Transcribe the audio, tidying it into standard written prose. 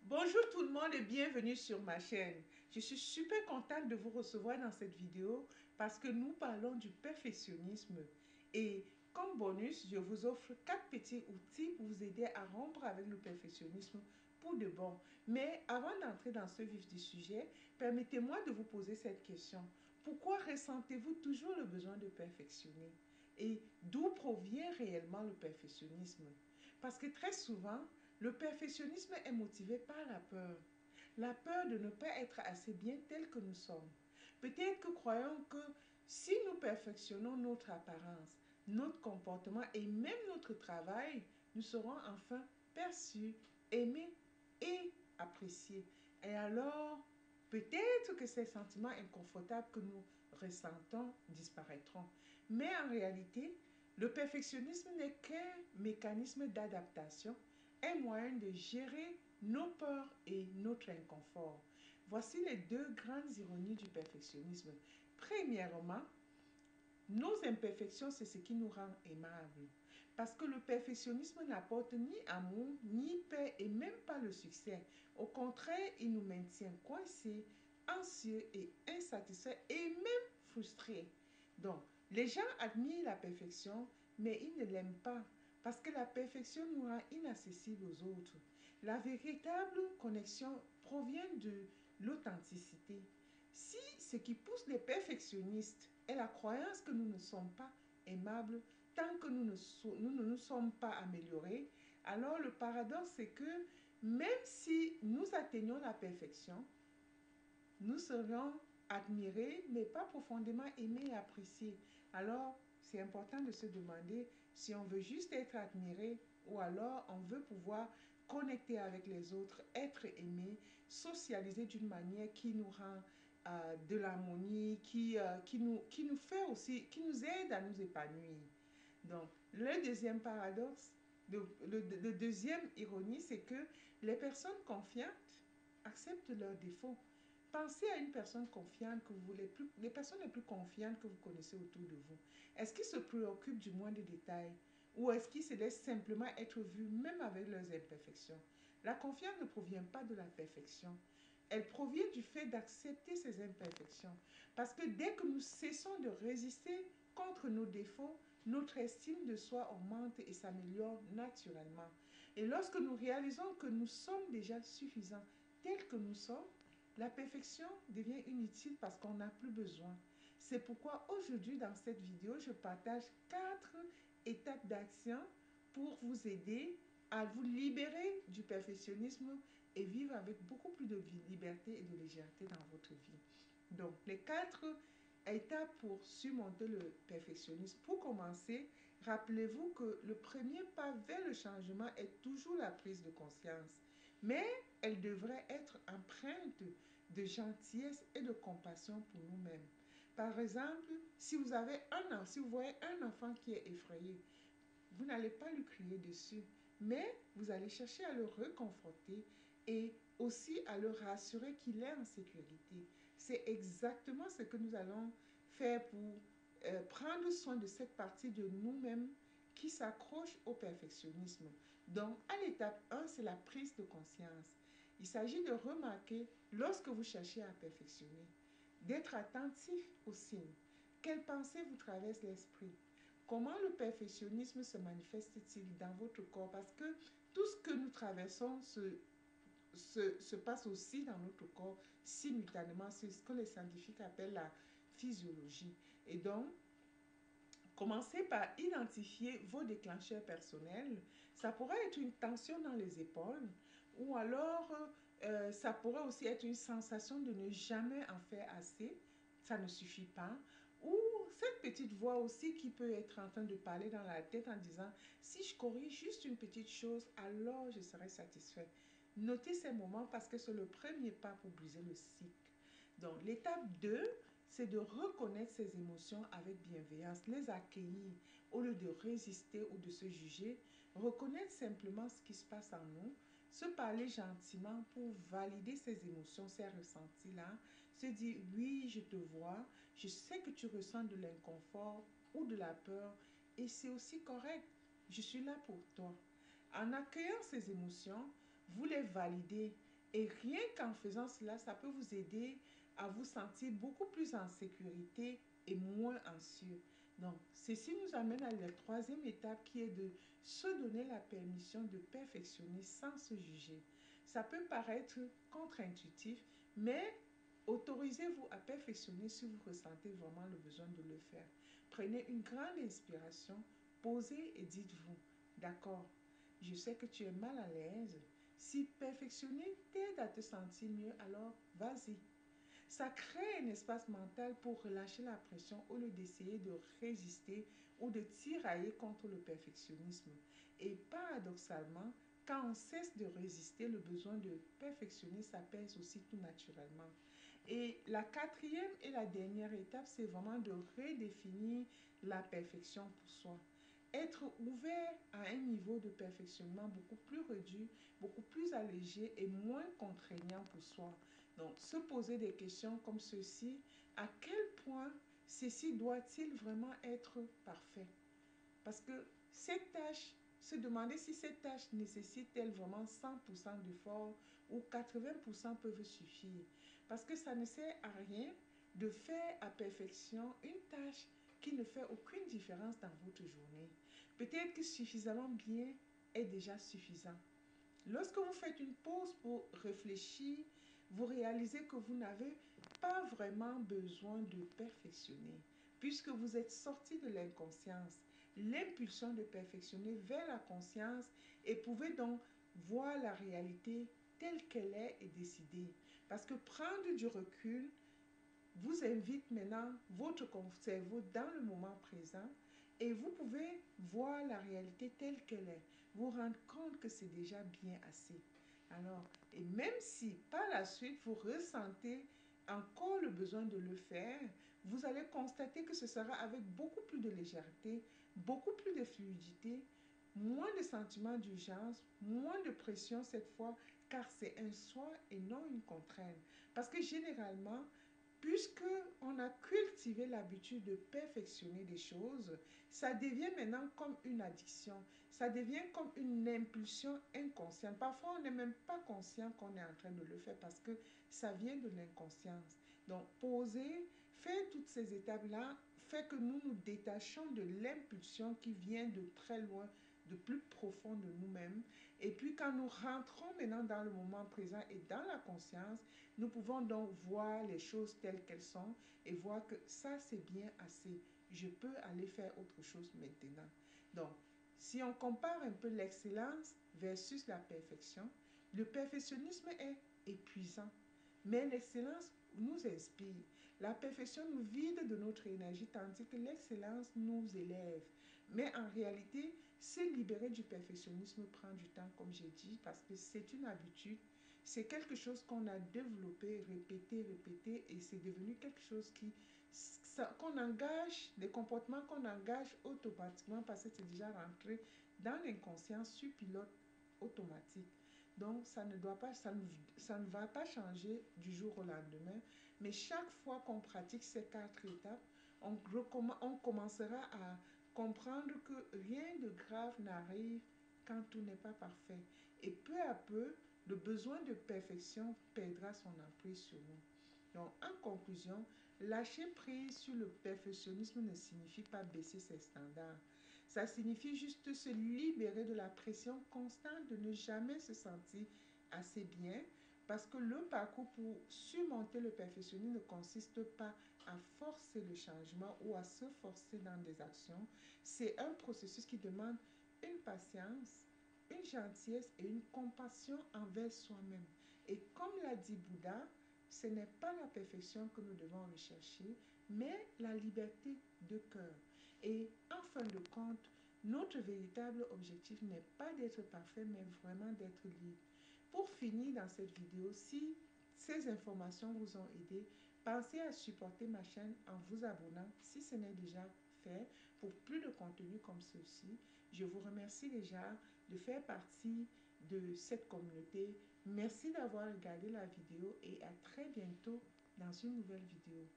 Bonjour tout le monde et bienvenue sur ma chaîne. Je suis super contente de vous recevoir dans cette vidéo parce que nous parlons du perfectionnisme. Et comme bonus, je vous offre 4 petits outils pour vous aider à rompre avec le perfectionnisme pour de bon. Mais avant d'entrer dans ce vif du sujet, permettez-moi de vous poser cette question. Pourquoi ressentez-vous toujours le besoin de perfectionner? Et d'où provient réellement le perfectionnisme? Parce que très souvent, le perfectionnisme est motivé par la peur de ne pas être assez bien tel que nous sommes. Peut-être que croyons que si nous perfectionnons notre apparence, notre comportement et même notre travail, nous serons enfin perçus, aimés et appréciés. Et alors, peut-être que ces sentiments inconfortables que nous ressentons disparaîtront. Mais en réalité, le perfectionnisme n'est qu'un mécanisme d'adaptation, un moyen de gérer nos peurs et notre inconfort. Voici les deux grandes ironies du perfectionnisme. Premièrement, nos imperfections, c'est ce qui nous rend aimables. Parce que le perfectionnisme n'apporte ni amour, ni paix et même pas le succès. Au contraire, il nous maintient coincés, anxieux et insatisfaits et même frustrés. Donc, les gens admirent la perfection, mais ils ne l'aiment pas parce que la perfection nous rend inaccessibles aux autres. La véritable connexion provient de l'authenticité. Si ce qui pousse les perfectionnistes est la croyance que nous ne sommes pas aimables tant que nous ne nous sommes pas améliorés, alors le paradoxe c'est que même si nous atteignons la perfection, nous serions admirés mais pas profondément aimés et appréciés. Alors c'est important de se demander si on veut juste être admiré ou alors on veut pouvoir connecter avec les autres, être aimé, socialiser d'une manière qui nous rend de l'harmonie, qui nous fait aussi, qui nous aide à nous épanouir. Donc, le deuxième paradoxe, le deuxième ironie, c'est que les personnes confiantes acceptent leurs défauts. Pensez à une personne confiante que vous les personnes les plus confiantes que vous connaissez autour de vous. Est-ce qu'ils se préoccupent du moindre détail ou est-ce qu'ils se laissent simplement être vus même avec leurs imperfections? La confiance ne provient pas de la perfection. Elle provient du fait d'accepter ses imperfections. Parce que dès que nous cessons de résister contre nos défauts, notre estime de soi augmente et s'améliore naturellement. Et lorsque nous réalisons que nous sommes déjà suffisants tels que nous sommes, la perfection devient inutile parce qu'on n'a plus besoin. C'est pourquoi aujourd'hui dans cette vidéo, je partage 4 étapes d'action pour vous aider à vous libérer du perfectionnisme et vivre avec beaucoup plus de liberté et de légèreté dans votre vie. Donc, les 4 étapes pour surmonter le perfectionnisme. Pour commencer, rappelez-vous que le premier pas vers le changement est toujours la prise de conscience. Mais elle devrait être empreinte de gentillesse et de compassion pour nous-mêmes. Par exemple, si vous voyez un enfant qui est effrayé, vous n'allez pas lui crier dessus, mais vous allez chercher à le réconforter et aussi à le rassurer qu'il est en sécurité. C'est exactement ce que nous allons faire pour prendre soin de cette partie de nous-mêmes qui s'accroche au perfectionnisme. Donc, à l'étape 1, c'est la prise de conscience. Il s'agit de remarquer lorsque vous cherchez à perfectionner, d'être attentif aux signes. Quelles pensées vous traversent l'esprit? Comment le perfectionnisme se manifeste-t-il dans votre corps? Parce que tout ce que nous traversons se passe aussi dans notre corps simultanément. C'est ce que les scientifiques appellent la physiologie. Et donc, commencez par identifier vos déclencheurs personnels. Ça pourrait être une tension dans les épaules ou alors ça pourrait aussi être une sensation de ne jamais en faire assez. Ça ne suffit pas. Ou cette petite voix aussi qui peut être en train de parler dans la tête en disant si je corrige juste une petite chose, alors je serai satisfait. Notez ces moments parce que c'est le premier pas pour briser le cycle. Donc l'étape 2, c'est de reconnaître ses émotions avec bienveillance, les accueillir au lieu de résister ou de se juger, reconnaître simplement ce qui se passe en nous, se parler gentiment pour valider ses émotions, ses ressentis-là, se dire oui, je te vois, je sais que tu ressens de l'inconfort ou de la peur et c'est aussi correct, je suis là pour toi. En accueillant ces émotions, vous les validez Et rien qu'en faisant cela, ça peut vous aider à vous sentir beaucoup plus en sécurité et moins anxieux. Donc, ceci nous amène à la troisième étape qui est de se donner la permission de perfectionner sans se juger. Ça peut paraître contre-intuitif, mais autorisez-vous à perfectionner si vous ressentez vraiment le besoin de le faire. Prenez une grande inspiration, posez et dites-vous, d'accord, je sais que tu es mal à l'aise. Si perfectionner t'aide à te sentir mieux, alors vas-y. Ça crée un espace mental pour relâcher la pression au lieu d'essayer de résister ou de tirailler contre le perfectionnisme. Et paradoxalement, quand on cesse de résister, le besoin de perfectionner s'apaise aussi tout naturellement. Et la quatrième et la dernière étape, c'est vraiment de redéfinir la perfection pour soi. Être ouvert à un niveau de perfectionnement beaucoup plus réduit, beaucoup plus allégé et moins contraignant pour soi. Donc, se poser des questions comme ceci, à quel point ceci doit-il vraiment être parfait? Parce que cette tâche, se demander si cette tâche nécessite-t-elle vraiment 100% d'effort ou 80% peuvent suffire. Parce que ça ne sert à rien de faire à perfection une tâche qui ne fait aucune différence dans votre journée. Peut-être que suffisamment bien est déjà suffisant. Lorsque vous faites une pause pour réfléchir, vous réalisez que vous n'avez pas vraiment besoin de perfectionner, puisque vous êtes sorti de l'inconscience, l'impulsion de perfectionner vers la conscience et pouvez donc voir la réalité telle qu'elle est et décider. Parce que prendre du recul vous invite maintenant votre cerveau dans le moment présent et vous pouvez voir la réalité telle qu'elle est. Vous rendre compte que c'est déjà bien assez. Alors, et même si par la suite vous ressentez encore le besoin de le faire, vous allez constater que ce sera avec beaucoup plus de légèreté, beaucoup plus de fluidité, moins de sentiments d'urgence, moins de pression cette fois, car c'est un choix et non une contrainte. Parce que généralement, puisque on a cultivé l'habitude de perfectionner des choses, ça devient maintenant comme une addiction. Ça devient comme une impulsion inconsciente. Parfois, on n'est même pas conscient qu'on est en train de le faire parce que ça vient de l'inconscience. Donc, poser, faire toutes ces étapes-là fait que nous nous détachons de l'impulsion qui vient de très loin, de plus profond de nous-mêmes. Et puis, quand nous rentrons maintenant dans le moment présent et dans la conscience, nous pouvons donc voir les choses telles qu'elles sont et voir que ça, c'est bien assez. Je peux aller faire autre chose maintenant. Donc, si on compare un peu l'excellence versus la perfection, le perfectionnisme est épuisant, mais l'excellence nous inspire. La perfection nous vide de notre énergie, tandis que l'excellence nous élève. Mais en réalité, se libérer du perfectionnisme prend du temps, comme j'ai dit, parce que c'est une habitude. C'est quelque chose qu'on a développé, répété, répété, et c'est devenu quelque chose qu'on engage, des comportements qu'on engage automatiquement parce que c'est déjà rentré dans l'inconscient sur pilote automatique. Donc, ça ne va pas changer du jour au lendemain, mais chaque fois qu'on pratique ces quatre étapes, on commencera à comprendre que rien de grave n'arrive quand tout n'est pas parfait. Et peu à peu, le besoin de perfection perdra son emprise sur nous. Donc, en conclusion, lâcher prise sur le perfectionnisme ne signifie pas baisser ses standards. Ça signifie juste se libérer de la pression constante de ne jamais se sentir assez bien, parce que le parcours pour surmonter le perfectionnisme ne consiste pas à forcer le changement ou à se forcer dans des actions. C'est un processus qui demande une patience, une gentillesse et une compassion envers soi-même. Et comme l'a dit Bouddha, ce n'est pas la perfection que nous devons rechercher, mais la liberté de cœur. Et en fin de compte, notre véritable objectif n'est pas d'être parfait, mais vraiment d'être libre. Pour finir dans cette vidéo, si ces informations vous ont aidé, pensez à supporter ma chaîne en vous abonnant si ce n'est déjà fait pour plus de contenu comme ceci. Je vous remercie déjà de faire partie de cette communauté. Merci d'avoir regardé la vidéo et à très bientôt dans une nouvelle vidéo.